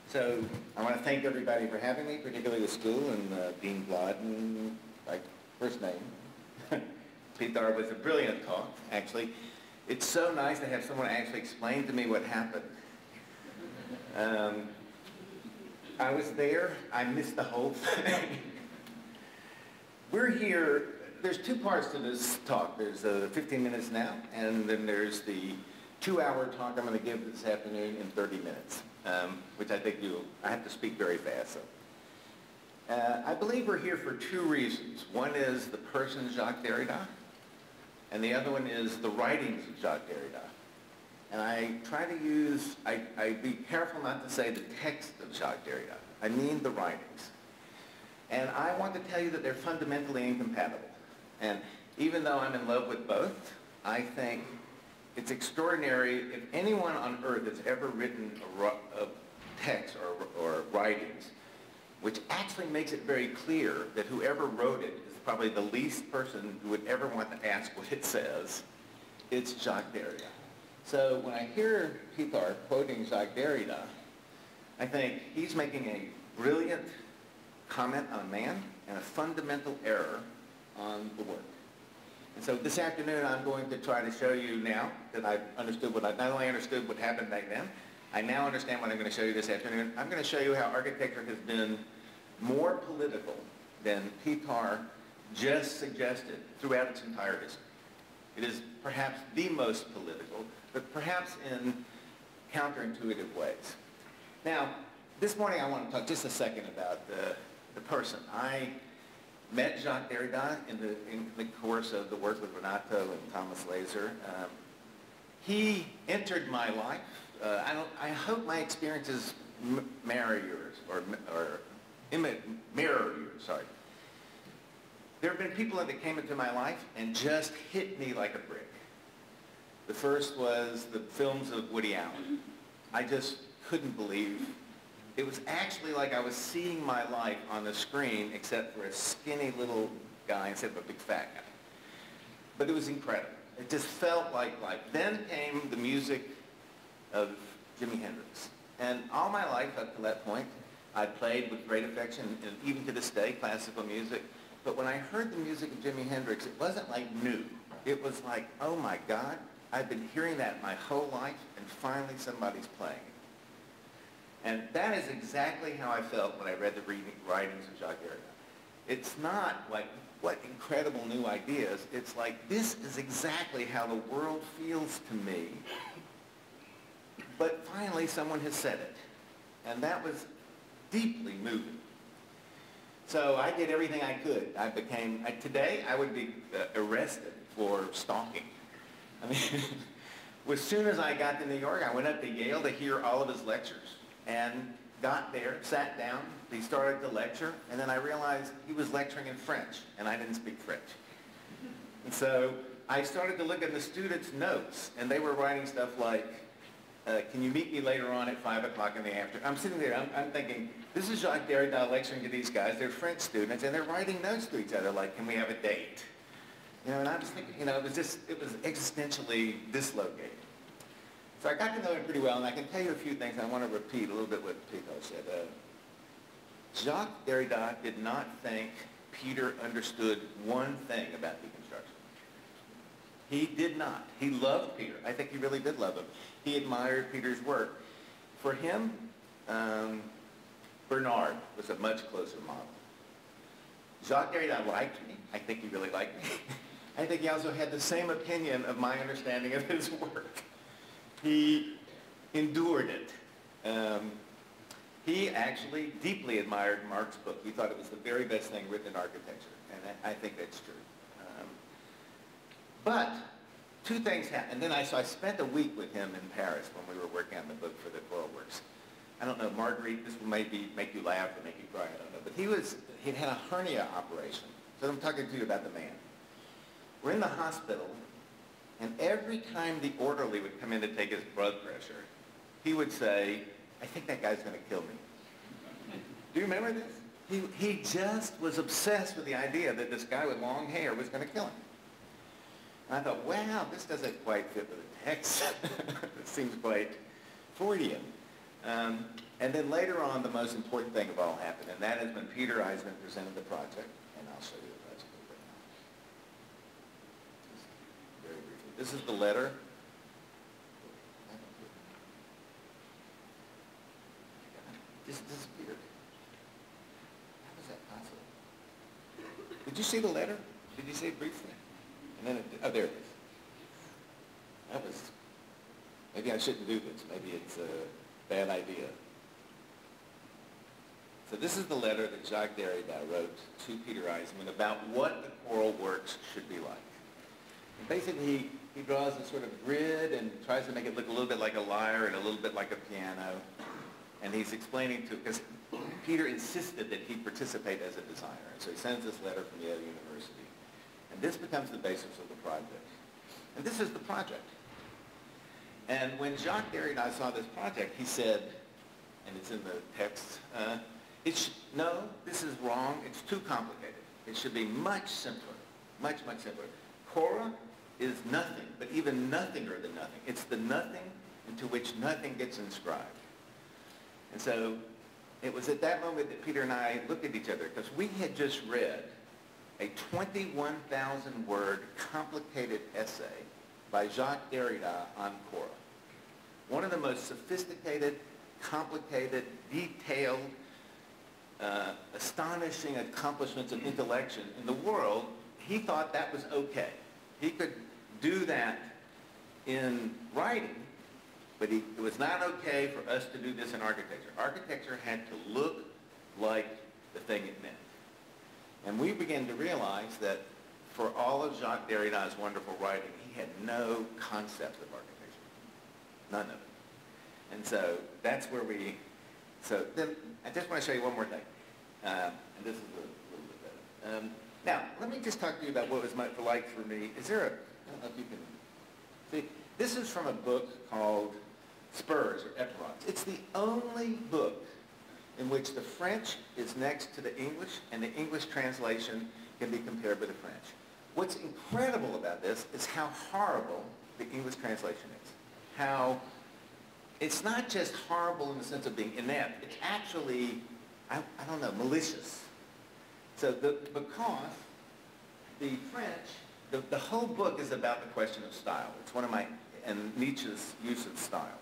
So I want to thank everybody for having me, particularly the school and Dean Blood and my first name. Peter was a brilliant talk, actually. It's so nice to have someone actually explain to me what happened. I was there. I missed the whole thing. We're here. There's two parts to this talk. There's 15 minutes now, and then there's the 2-hour talk I'm going to give this afternoon in 30 minutes, which I think I have to speak very fast. So. I believe we're here for two reasons. One is the person Jacques Derrida, and the other one is the writings of Jacques Derrida. And I try to use, I be careful not to say the text of Jacques Derrida. I mean the writings. And I want to tell you that they're fundamentally incompatible. And even though I'm in love with both, I think it's extraordinary if anyone on earth has ever written a text or writings which actually makes it very clear that whoever wrote it is probably the least person who would ever want to ask what it says. It's Jacques Derrida. So when I hear Peter quoting Jacques Derrida, I think he's making a brilliant comment on a man and a fundamental error on the work. And so this afternoon I'm going to try to show you now that I've understood not only understood what happened back then, I now understand what I'm going to show you this afternoon. I'm going to show you how architecture has been more political than Peter just suggested throughout its entire history. It is perhaps the most political, but perhaps in counterintuitive ways. Now, this morning I want to talk just a second about the person. I met Jacques Derrida in the course of the work with Renato and Thomas Laser. He entered my life. I hope my experiences mirror yours, or mirror yours, sorry. There have been people that came into my life and just hit me like a brick. The first was the films of Woody Allen. I just couldn't believe. It was actually like I was seeing my life on the screen, except for a skinny little guy instead of a big fat guy. But it was incredible. It just felt like life. Then came the music of Jimi Hendrix. And all my life up to that point, I played with great affection, and even to this day, classical music. But when I heard the music of Jimi Hendrix, it wasn't like new. It was like, oh my God, I've been hearing that my whole life, and finally somebody's playing it. And that is exactly how I felt when I read the writings of Jacques Derrida. It's not like, what incredible new ideas. It's like, this is exactly how the world feels to me. But finally, someone has said it. And that was deeply moving. So I did everything I could. Today I would be arrested for stalking. I mean, as soon as I got to New York, I went up to Yale to hear all of his lectures. And got there, sat down, he started to lecture, and then I realized he was lecturing in French, and I didn't speak French. And so I started to look at the students' notes, and they were writing stuff like, can you meet me later on at 5 o'clock in the afternoon? I'm sitting there, I'm thinking, this is Jacques Derrida lecturing to these guys, they're French students, and they're writing notes to each other like, can we have a date? You know, and I was thinking, you know, it was existentially dislocated. So I got to know him pretty well, and I can tell you a few things. I want to repeat a little bit what Peter said. Jacques Derrida did not think Peter understood one thing about deconstruction. He did not. He loved Peter. I think he really did love him. He admired Peter's work. For him, Bernard was a much closer model. Jacques Derrida liked me. I think he really liked me. I think he also had the same opinion of my understanding of his work. He endured it. He actually deeply admired Mark's book. He thought it was the very best thing written in architecture, and I think that's true. But two things happened. And then I spent a week with him in Paris when we were working on the book for the Coral Works. I don't know, Marguerite, this will maybe make you laugh or make you cry, I don't know. But he'd had a hernia operation. So I'm talking to you about the man. We're in the hospital. And every time the orderly would come in to take his blood pressure, he would say, I think that guy's going to kill me. Do you remember this? He just was obsessed with the idea that this guy with long hair was going to kill him. And I thought, wow, this doesn't quite fit with the text. It seems quite Freudian. And then later on, the most important thing of all happened, and that is when Peter Eisman presented the project, and I'll show you the project right now. Just very briefly. This is the letter. It just disappeared. How is that possible? Did you see the letter? Did you see it briefly? And then oh, there it is. That was, maybe I shouldn't do this. Maybe it's a bad idea. So this is the letter that Jacques Derrida wrote to Peter Eisman about what the choral works should be like. And basically, he draws a sort of grid and tries to make it look a little bit like a lyre and a little bit like a piano. And he's explaining to, because Peter insisted that he participate as a designer. And so he sends this letter from Yale University. And this becomes the basis of the project. And this is the project. And when Jacques Derrida saw this project, he said, and it's in the text, no, this is wrong. It's too complicated. It should be much simpler, much, much simpler. Cora is nothing, but even nothinger than nothing. It's the nothing into which nothing gets inscribed. And so it was at that moment that Peter and I looked at each other, because we had just read a 21,000-word complicated essay by Jacques Derrida on Cora. One of the most sophisticated, complicated, detailed, astonishing accomplishments of intellection in the world. He thought that was okay. He could do that in writing, but it was not okay for us to do this in architecture. Architecture had to look like the thing it meant. And we began to realize that for all of Jacques Derrida's wonderful writing, he had no concept of architecture. None of it. And so that's where so then I just want to show you one more thing. And this is a little bit better. Now, let me just talk to you about what it was like for me. Is there a, I don't know if you can see, this is from a book called Spurs or Eperons. It's the only book in which the French is next to the English and the English translation can be compared with the French. What's incredible about this is how horrible the English translation is. How it's not just horrible in the sense of being inept, it's actually, I don't know, malicious. So because the French, the whole book is about the question of style. It's one of and Nietzsche's use of style.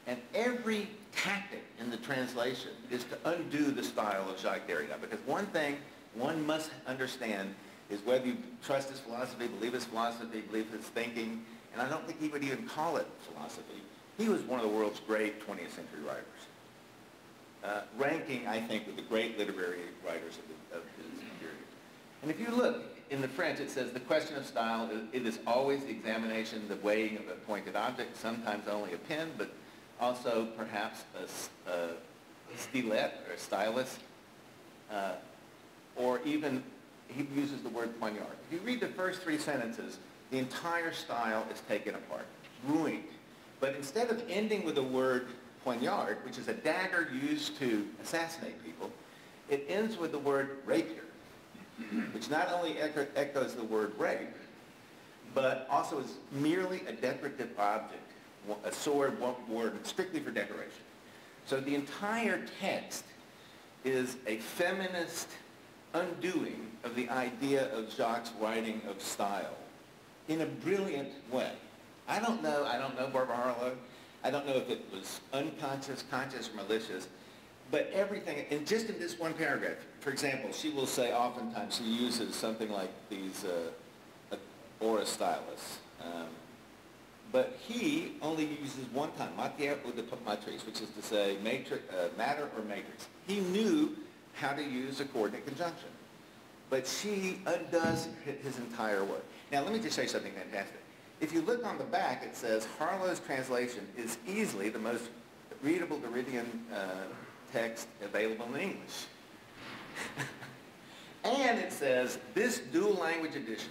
And every tactic in the translation is to undo the style of Jacques Derrida. Because one thing one must understand is whether you trust his philosophy, believe his thinking, and I don't think he would even call it philosophy. He was one of the world's great 20th century writers, ranking, I think, with the great literary writers of his period. And if you look in the French, it says the question of style, it is always the examination, the weighing of a pointed object, sometimes only a pen, but also perhaps a stylet or a stylus, or even, he uses the word poignard. If you read the first three sentences, the entire style is taken apart, ruined. But instead of ending with the word poignard, which is a dagger used to assassinate people, it ends with the word rapier, which not only echoes the word rape, but also is merely a decorative object, a sword worn strictly for decoration. So the entire text is a feminist undoing of the idea of Jacques' writing of style in a brilliant way. I don't know Barbara Harlow. I don't know if it was unconscious, conscious, or malicious, but everything, and just in this one paragraph, for example, she will say oftentimes she uses something like these aura stylus, but he only uses one time, matière ou de matrice, which is to say matter or matrix. He knew how to use a coordinate conjunction, but she undoes his entire work. Now let me just show you something fantastic. If you look on the back, it says Harlow's translation is easily the most readable Derridian text available in English. And it says, this dual language edition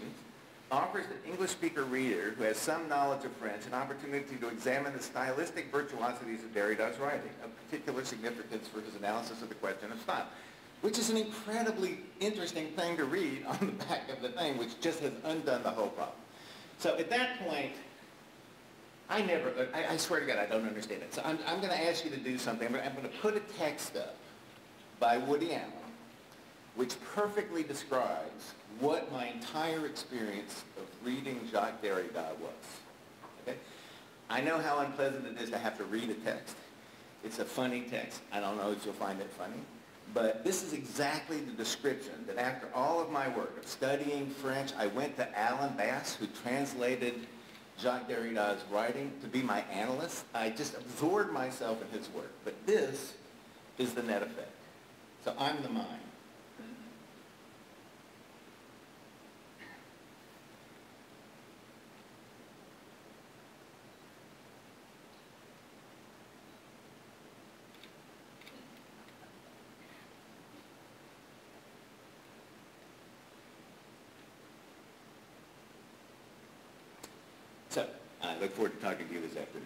offers the English speaker reader who has some knowledge of French an opportunity to examine the stylistic virtuosities of Derrida's writing, of particular significance for his analysis of the question of style, which is an incredibly interesting thing to read on the back of the thing, which just has undone the whole problem. So at that point, I swear to God, I don't understand it. So I'm going to ask you to do something. I'm going to put a text up by Woody Allen, which perfectly describes what my entire experience of reading Jacques Derrida was. Okay? I know how unpleasant it is to have to read a text. It's a funny text. I don't know if you'll find it funny. But this is exactly the description that after all of my work of studying French, I went to Alan Bass, who translated Jacques Derrida's writing, to be my analyst. I just absorbed myself in his work. But this is the net effect. So I'm the mind. So, I look forward to talking to you this afternoon.